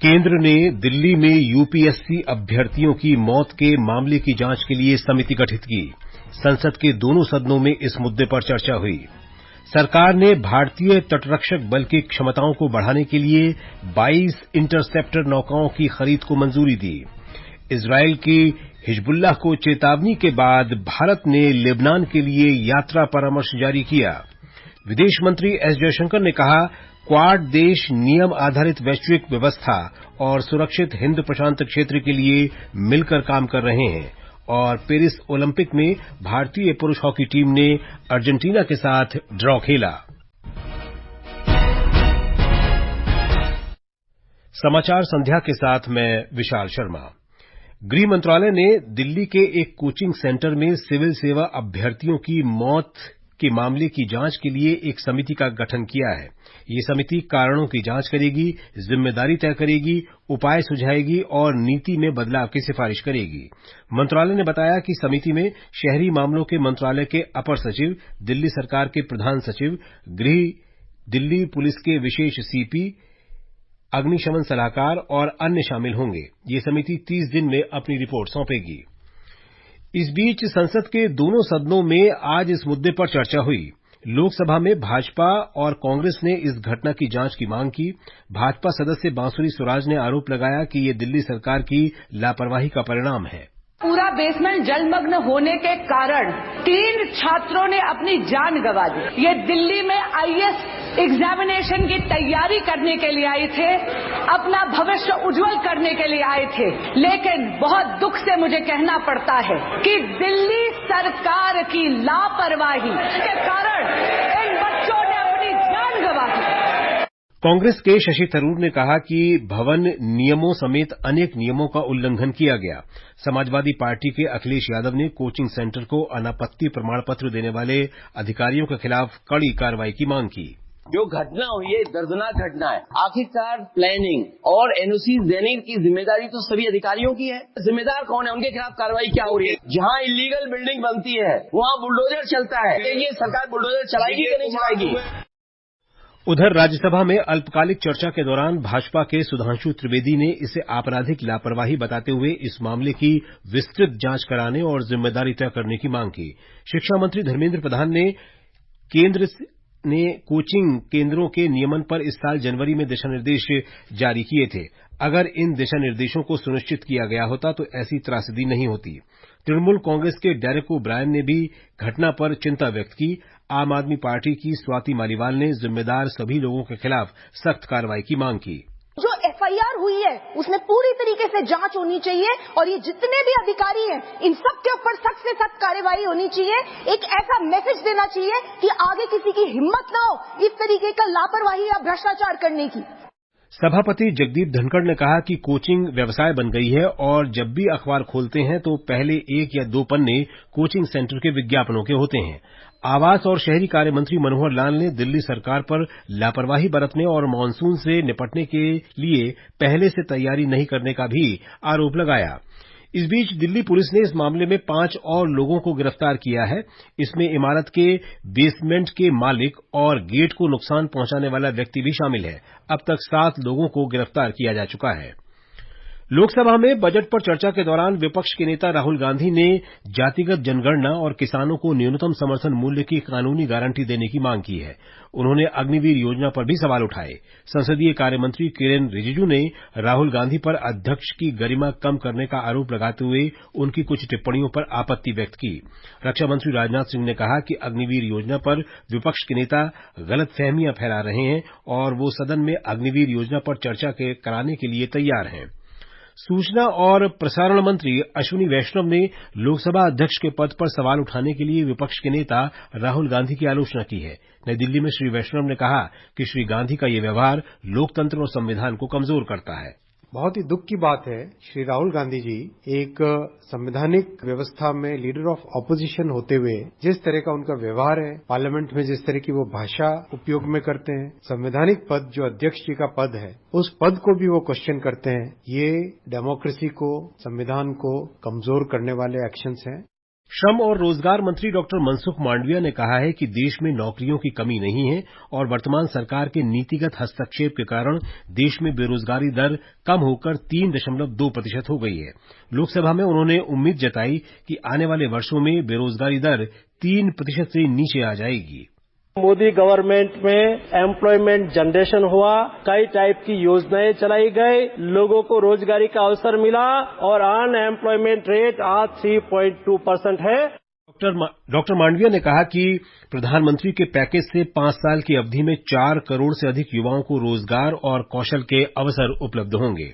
केंद्र ने दिल्ली में यूपीएससी अभ्यर्थियों की मौत के मामले की जांच के लिए समिति गठित की। संसद के दोनों सदनों में इस मुद्दे पर चर्चा हुई। सरकार ने भारतीय तटरक्षक बल की क्षमताओं को बढ़ाने के लिए 22 इंटरसेप्टर नौकाओं की खरीद को मंजूरी दी। इजरायल की हिजबुल्लाह को चेतावनी के बाद भारत ने लेबनान के लिए यात्रा परामर्श जारी किया। विदेश मंत्री एस जयशंकर ने कहा, क्वाड देश नियम आधारित वैश्विक व्यवस्था और सुरक्षित हिंद प्रशांत क्षेत्र के लिए मिलकर काम कर रहे हैं। और पेरिस ओलंपिक में भारतीय पुरुष हॉकी टीम ने अर्जेंटीना के साथ ड्रॉ खेला। समाचार संध्या के साथ मैं विशाल शर्मा। गृह मंत्रालय ने दिल्ली के एक कोचिंग सेंटर में सिविल सेवा अभ्यर्थियों की मौत के मामले की जांच के लिए एक समिति का गठन किया है। ये समिति कारणों की जांच करेगी, जिम्मेदारी तय करेगी, उपाय सुझाएगी और नीति में बदलाव की सिफारिश करेगी। मंत्रालय ने बताया कि समिति में शहरी मामलों के मंत्रालय के अपर सचिव, दिल्ली सरकार के प्रधान सचिव, गृह, दिल्ली पुलिस के विशेष सीपी, अग्निशमन सलाहकार और अन्य शामिल होंगे। ये समिति 30 दिन में अपनी रिपोर्ट सौंपेगी। इस बीच संसद के दोनों सदनों में आज इस मुद्दे पर चर्चा हुई। लोकसभा में भाजपा और कांग्रेस ने इस घटना की जांच की मांग की। भाजपा सदस्य बांसुरी स्वराज ने आरोप लगाया कि ये दिल्ली सरकार की लापरवाही का परिणाम है। पूरा बेसमेंट जलमग्न होने के कारण 3 छात्रों ने अपनी जान गंवा दी। ये दिल्ली में आईएएस एग्जामिनेशन की तैयारी करने के लिए आए थे, अपना भविष्य उज्जवल करने के लिए आए थे। लेकिन बहुत दुख से मुझे कहना पड़ता है कि दिल्ली सरकार की लापरवाही के कारण इन बच्चों ने अपनी जान गंवा दी। कांग्रेस के शशि थरूर ने कहा कि भवन नियमों समेत अनेक नियमों का उल्लंघन किया गया। समाजवादी पार्टी के अखिलेश यादव ने कोचिंग सेंटर को अनापत्ति प्रमाण पत्र देने वाले अधिकारियों के खिलाफ कड़ी कार्रवाई की मांग की। जो घटना हुई है दर्दनाक घटना है। आखिरकार प्लानिंग और एनओसी देने की जिम्मेदारी तो सभी अधिकारियों की है। जिम्मेदार कौन है, उनके खिलाफ कार्रवाई क्या हो रही है? जहां इलीगल बिल्डिंग बनती है वहां बुलडोजर चलता है। ये सरकार बुलडोजर चलाएगी कि नहीं चलाएगी? उधर राज्यसभा में अल्पकालिक चर्चा के दौरान भाजपा के सुधांशु त्रिवेदी ने इसे आपराधिक लापरवाही बताते हुए इस मामले की विस्तृत जांच कराने और जिम्मेदारी तय करने की मांग की। शिक्षा मंत्री धर्मेंद्र प्रधान ने केंद्र ने कोचिंग केंद्रों के नियमन पर इस साल जनवरी में दिशा निर्देश जारी किए थे। अगर इन दिशा निर्देशों को सुनिश्चित किया गया होता तो ऐसी त्रासदी नहीं होती। तृणमूल कांग्रेस के डेरेक ओब्रायन ने भी घटना पर चिंता व्यक्त की। आम आदमी पार्टी की स्वाति मालीवाल ने जिम्मेदार सभी लोगों के खिलाफ सख्त कार्रवाई की मांग की। जो एफआईआर हुई है उसमें पूरी तरीके से जांच होनी चाहिए और ये जितने भी अधिकारी हैं इन सब के ऊपर सख्त से सख्त कार्रवाई होनी चाहिए। एक ऐसा मैसेज देना चाहिए कि आगे किसी की हिम्मत ना हो इस तरीके का लापरवाही या भ्रष्टाचार करने की। सभापति जगदीप धनखड़ ने कहा कि कोचिंग व्यवसाय बन गई है और जब भी अखबार खोलते हैं तो पहले 1 या 2 पन्ने कोचिंग सेंटर के विज्ञापनों के होते हैं। आवास और शहरी कार्य मंत्री मनोहर लाल ने दिल्ली सरकार पर लापरवाही बरतने और मानसून से निपटने के लिए पहले से तैयारी नहीं करने का भी आरोप लगाया। इस बीच दिल्ली पुलिस ने इस मामले में 5 और लोगों को गिरफ्तार किया है। इसमें इमारत के बेसमेंट के मालिक और गेट को नुकसान पहुंचाने वाला व्यक्ति भी शामिल है। अब तक 7 लोगों को गिरफ्तार किया जा चुका है। लोकसभा में बजट पर चर्चा के दौरान विपक्ष के नेता राहुल गांधी ने जातिगत जनगणना और किसानों को न्यूनतम समर्थन मूल्य की कानूनी गारंटी देने की मांग की है। उन्होंने अग्निवीर योजना पर भी सवाल उठाए। संसदीय कार्य मंत्री किरेन रिजिजू ने राहुल गांधी पर अध्यक्ष की गरिमा कम करने का आरोप लगाते हुए उनकी कुछ टिप्पणियों पर आपत्ति व्यक्त की। रक्षा मंत्री राजनाथ सिंह ने कहा कि अग्निवीर योजना पर विपक्ष के नेता गलतफहमियां फैला रहे हैं और वो सदन में अग्निवीर योजना पर चर्चा कराने के लिए तैयार हैं। सूचना और प्रसारण मंत्री अश्विनी वैष्णव ने लोकसभा अध्यक्ष के पद पर सवाल उठाने के लिए विपक्ष के नेता राहुल गांधी की आलोचना की है। नई दिल्ली में श्री वैष्णव ने कहा कि श्री गांधी का ये व्यवहार लोकतंत्र और संविधान को कमजोर करता है। बहुत ही दुख की बात है, श्री राहुल गांधी जी एक संवैधानिक व्यवस्था में लीडर ऑफ ऑपोजिशन होते हुए जिस तरह का उनका व्यवहार है, पार्लियामेंट में जिस तरह की वो भाषा उपयोग में करते हैं, संवैधानिक पद जो अध्यक्ष जी का पद है उस पद को भी वो क्वेश्चन करते हैं, ये डेमोक्रेसी को, संविधान को कमजोर करने वाले एक्शंस हैं। श्रम और रोजगार मंत्री डॉक्टर मनसुख मांडविया ने कहा है कि देश में नौकरियों की कमी नहीं है और वर्तमान सरकार के नीतिगत हस्तक्षेप के कारण देश में बेरोजगारी दर कम होकर 3.2% हो गई है। लोकसभा में उन्होंने उम्मीद जताई कि आने वाले वर्षों में बेरोजगारी दर 3% से नीचे आ जाएगी। मोदी गवर्नमेंट में एम्प्लॉयमेंट जनरेशन हुआ, कई टाइप की योजनाएं चलाई गई, लोगों को रोजगारी का अवसर मिला और अनएम्प्लॉयमेंट रेट आज 3.2% है। डॉक्टर मांडविया ने कहा कि प्रधानमंत्री के पैकेज से 5 साल की अवधि में 4 करोड़ से अधिक युवाओं को रोजगार और कौशल के अवसर उपलब्ध होंगे।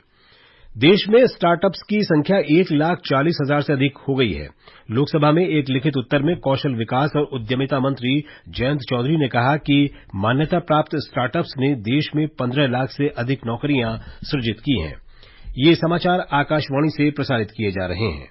देश में स्टार्टअप्स की संख्या 1,40,000 से अधिक हो गई है। लोकसभा में एक लिखित उत्तर में कौशल विकास और उद्यमिता मंत्री जयंत चौधरी ने कहा कि मान्यता प्राप्त स्टार्टअप्स ने देश में 15 लाख से अधिक नौकरियां सृजित की हैं। ये समाचार आकाशवाणी से प्रसारित किए जा रहे हैं।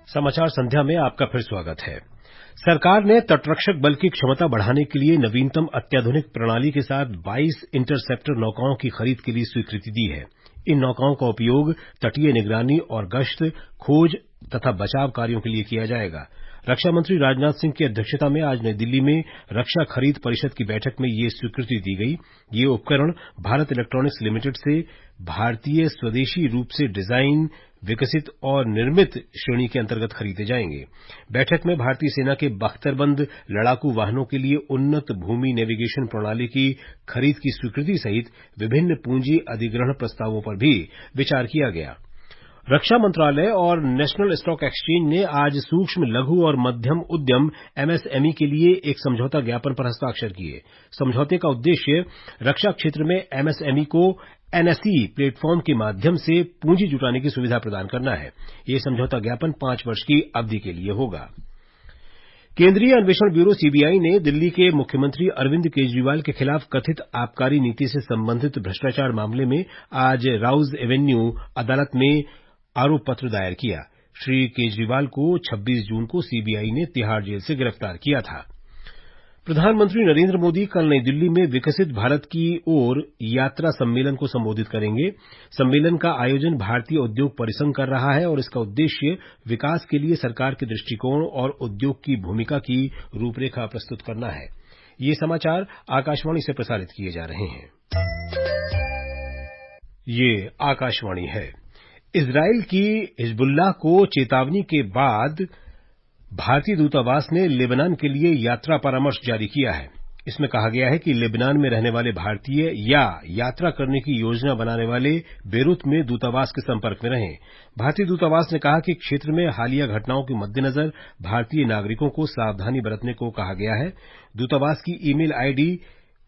समाचार संध्या में आपका फिर स्वागत है। सरकार ने तटरक्षक बल की क्षमता बढ़ाने के लिए नवीनतम अत्याधुनिक प्रणाली के साथ 22 इंटरसेप्टर नौकाओं की खरीद के लिए स्वीकृति दी है। इन नौकाओं का उपयोग तटीय निगरानी और गश्त, खोज तथा बचाव कार्यों के लिए किया जाएगा। रक्षा मंत्री राजनाथ सिंह की अध्यक्षता में आज नई दिल्ली में रक्षा खरीद परिषद की बैठक में ये स्वीकृति दी गई। ये उपकरण भारत इलेक्ट्रॉनिक्स लिमिटेड से भारतीय स्वदेशी रूप से डिजाइन, विकसित और निर्मित श्रेणी के अंतर्गत खरीदे जाएंगे। बैठक में भारतीय सेना के बख्तरबंद लड़ाकू वाहनों के लिए उन्नत भूमि नेविगेशन प्रणाली की खरीद की स्वीकृति सहित विभिन्न पूंजी अधिग्रहण प्रस्तावों पर भी विचार किया गया। रक्षा मंत्रालय और नेशनल स्टॉक एक्सचेंज ने आज सूक्ष्म, लघु और मध्यम उद्यम एमएसएमई के लिए एक समझौता ज्ञापन पर हस्ताक्षर किए। समझौते का उद्देश्य रक्षा क्षेत्र में एमएसएमई को एनएसई प्लेटफॉर्म के माध्यम से पूंजी जुटाने की सुविधा प्रदान करना है। यह समझौता ज्ञापन 5 वर्ष की अवधि के लिए होगा। केंद्रीय अन्वेषण ब्यूरो सीबीआई ने दिल्ली के मुख्यमंत्री अरविंद केजरीवाल के खिलाफ कथित आबकारी नीति से संबंधित भ्रष्टाचार मामले में आज राउज एवेन्यू अदालत में आरोप पत्र दायर किया। श्री केजरीवाल को 26 जून को सीबीआई ने तिहाड़ जेल से गिरफ्तार किया था। प्रधानमंत्री नरेंद्र मोदी कल नई दिल्ली में विकसित भारत की ओर यात्रा सम्मेलन को संबोधित करेंगे। सम्मेलन का आयोजन भारतीय उद्योग परिसंघ कर रहा है और इसका उद्देश्य विकास के लिए सरकार के दृष्टिकोण और उद्योग की भूमिका की रूपरेखा प्रस्तुत करना है। ये समाचार आकाशवाणी से प्रसारित किए जा रहे हैं। ये आकाशवाणी है। इजराइल की हिजबुल्लाह को चेतावनी के बाद भारतीय दूतावास ने लेबनान के लिए यात्रा परामर्श जारी किया है। इसमें कहा गया है कि लेबनान में रहने वाले भारतीय या यात्रा करने की योजना बनाने वाले बेरूत में दूतावास के संपर्क में रहें। भारतीय दूतावास ने कहा कि क्षेत्र में हालिया घटनाओं के मद्देनजर भारतीय नागरिकों को सावधानी बरतने को कहा गया है। दूतावास की ईमेल आईडी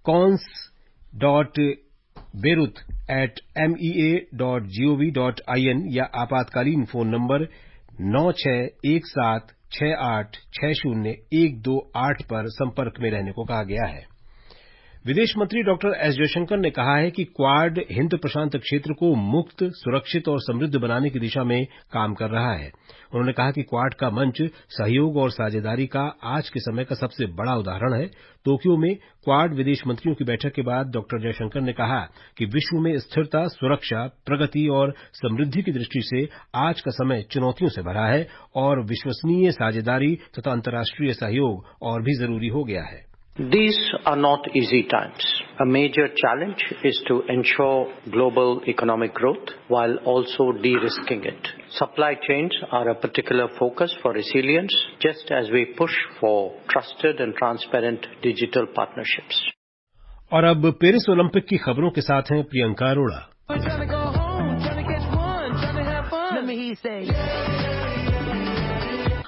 cons.beirut@mea.gov.in या आपातकालीन फोन नंबर 9617686012 पर संपर्क में रहने को कहा गया है। विदेश मंत्री डॉक्टर एस जयशंकर ने कहा है कि क्वाड हिंद प्रशांत क्षेत्र को मुक्त, सुरक्षित और समृद्ध बनाने की दिशा में काम कर रहा है। उन्होंने कहा कि क्वाड का मंच सहयोग और साझेदारी का आज के समय का सबसे बड़ा उदाहरण है। टोक्यो में क्वाड विदेश मंत्रियों की बैठक के बाद डॉक्टर जयशंकर ने कहा कि विश्व में स्थिरता, सुरक्षा, प्रगति और समृद्धि की दृष्टि से आज का समय चुनौतियों से भरा है और विश्वसनीय साझेदारी तथा अंतर्राष्ट्रीय सहयोग और भी जरूरी हो गया है। These are not easy times. A major challenge is to ensure global economic growth while also de-risking it. Supply chains are a particular focus for resilience, just as we push for trusted and transparent digital partnerships. और अब Paris Olympic की खबरों के साथ हैं Priyanka Arora.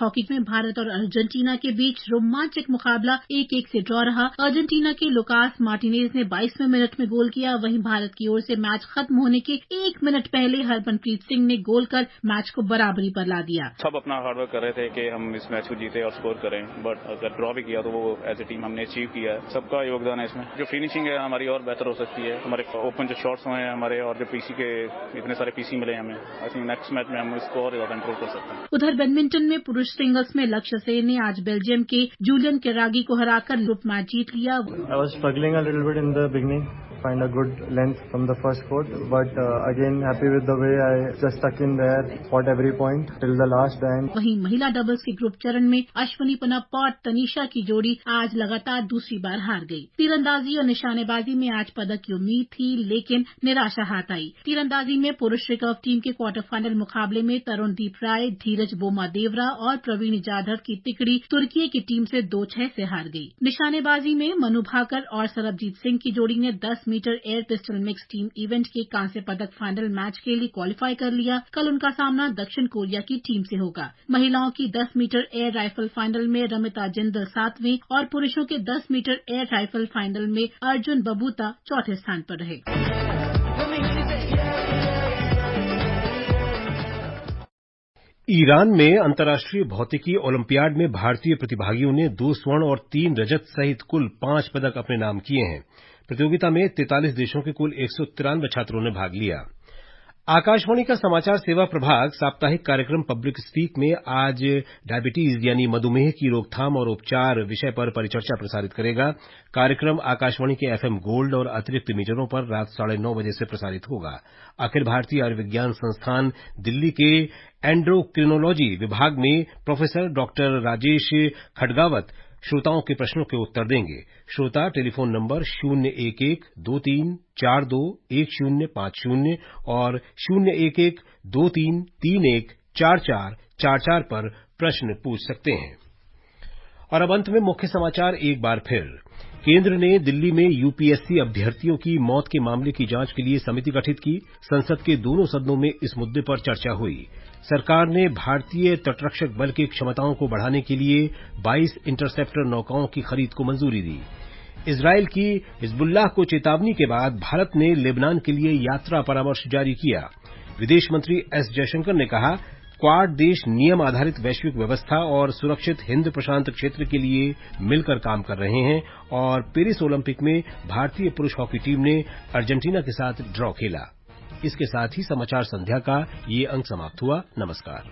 Hockey में भारत और Argentina के बीच रोमांचक मुकाबला 1-1 से ड्रॉ रहा। अर्जेंटीना के लुकास मार्टिनेज ने 22वें मिनट में गोल किया। वहीं भारत की ओर से मैच खत्म होने के 1 मिनट पहले हरमनप्रीत सिंह ने गोल कर मैच को बराबरी पर ला दिया। सब अपना हार्डवर्क कर रहे थे कि हम इस मैच को जीते और स्कोर करें, बट अगर ड्रॉ भी किया तो वो एज ए टीम हमने अचीव किया है। सबका योगदान है इसमें। जो फिनिशिंग है हमारी और बेहतर हो सकती है। हमारे ओपन जो शॉट्स हुए हैं हमारे और जो पीसी के इतने सारे पीसी मिले हमें, आई थिंक नेक्स्ट मैच में हम इसको और ज्यादा इंप्रूव कर सकते हैं। उधर बैडमिंटन में पुरुष सिंगल्स में लक्ष्य सेन ने आज बेल्जियम के जूलियन केरागी को हराकर ग्रुप मैच जीत लिया। I was struggling a little bit in the beginning. find a good length from the first court. But again, happy with the way I just stuck in there, fought every point till the last end. वहीं महिला doubles के group चरण में अश्विनी पोन्नप्पा और तनीषा की जोड़ी आज लगातार दूसरी बार हार गई। तीरंदाजी और निशानेबाजी में आज पदक की उम्मीद थी, लेकिन निराशा हाथ आई। तीरंदाजी में पुरुष रिकर्व टीम के क्वार्टर फाइनल मुकाबले में तरुणदीप राय, धीरज बोमा-देवरा और प्रवीण जाधव की तिकड़ी तुर्की की टीम से 2-6 से हार गई। निशानेबाजी में मनु भाकर और सरबजीत सिंह की जोड़ी ने 10 metre air pistol mix team event के कांस्य पदक फाइनल मैच के लिए क्वालिफाई कर लिया। कल उनका सामना दक्षिण कोरिया की टीम से होगा। महिलाओं की 10 मीटर एयर राइफल फाइनल में रमिता जिंदल 7वें और पुरुषों के 10 मीटर एयर राइफल फाइनल में अर्जुन बबूता चौथे स्थान पर रहे। ईरान में अंतर्राष्ट्रीय भौतिकी ओलंपियाड में भारतीय प्रतिभागियों ने 2 स्वर्ण और 3 रजत सहित कुल 5 पदक अपने नाम किए हैं। प्रतियोगिता में 43 देशों के कुल 193 छात्रों ने भाग लिया। आकाशवाणी का समाचार सेवा प्रभाग साप्ताहिक कार्यक्रम पब्लिक स्पीक में आज डायबिटीज यानी मधुमेह की रोकथाम और उपचार विषय पर परिचर्चा प्रसारित करेगा। कार्यक्रम आकाशवाणी के एफएम गोल्ड और अतिरिक्त मीटरों पर रात 9:30 बजे से प्रसारित होगा। अखिल भारतीय आयुर्विज्ञान संस्थान दिल्ली के एंड्रोक्रिनोलॉजी विभाग में प्रोफेसर डॉक्टर राजेश खडगावत श्रोताओं के प्रश्नों के उत्तर देंगे। श्रोता टेलीफोन नंबर 01123421050 और 01123314444 पर प्रश्न पूछ सकते हैं। और अब अंत में मुख्य समाचार एक बार फिर। केंद्र ने दिल्ली में यूपीएससी अभ्यर्थियों की मौत के मामले की जांच के लिए समिति गठित की। संसद के दोनों सदनों में इस मुद्दे पर चर्चा हुई। सरकार ने भारतीय तटरक्षक बल की क्षमताओं को बढ़ाने के लिए 22 इंटरसेप्टर नौकाओं की खरीद को मंजूरी दी। इजरायल की हिजबुल्लाह को चेतावनी के बाद भारत ने लेबनान के लिए यात्रा परामर्श जारी किया। विदेश मंत्री एस जयशंकर ने कहा, क्वाड देश नियम आधारित वैश्विक व्यवस्था और सुरक्षित हिंद प्रशांत क्षेत्र के लिए मिलकर काम कर रहे हैं। और पेरिस ओलंपिक में भारतीय पुरुष हॉकी टीम ने अर्जेंटीना के साथ ड्रॉ खेला। इसके साथ ही समाचार संध्या का ये अंक समाप्त हुआ। नमस्कार।